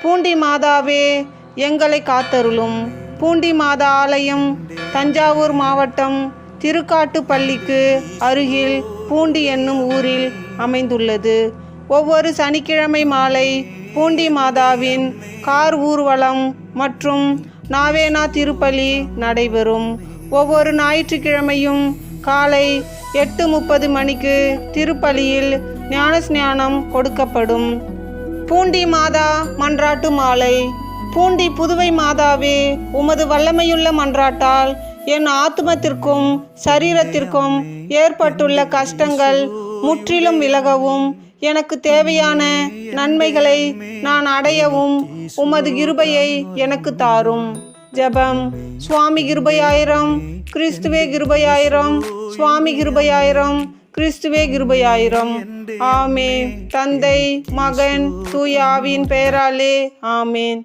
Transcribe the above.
பூண்டி மாதாவே எங்களை காத்தருளும். பூண்டி மாதா ஆலயம் தஞ்சாவூர் மாவட்டம் திருக்காட்டுப்பள்ளிக்கு அருகில் பூண்டி என்னும் ஊரில் அமைந்துள்ளது. ஒவ்வொரு சனிக்கிழமை மாலை பூண்டி மாதாவின் கார் ஊர்வலம் மற்றும் நாவேனா திருப்பலி நடைபெறும். ஒவ்வொரு ஞாயிற்றுக்கிழமையும் காலை 8:30 மணிக்கு திருப்பலியில் ஞானஸ்நானம் கொடுக்கப்படும். பூண்டி மாதா மன்றாட்டு மாலை. பூண்டி புதுவை மாதாவே, உமது வல்லமையுள்ள மன்றாட்டால் என் ஆத்மத்திற்கும் சரீரத்திற்கும் ஏற்பட்டுள்ள கஷ்டங்கள் முற்றிலும் விலகவும் எனக்கு தேவையான நன்மைகளை நான் அடையவும் உமது கிருபையை எனக்கு தாரும். ஜெபம். சுவாமி கிருபையாயிரம், கிறிஸ்துவே கிருபையாயிரம், சுவாமி கிருபையாயிரம், கிறிஸ்துவே கிருபையாயிரம். ஆமேன். தந்தை, மகன், தூய ஆவியின் பெயராலே ஆமேன்.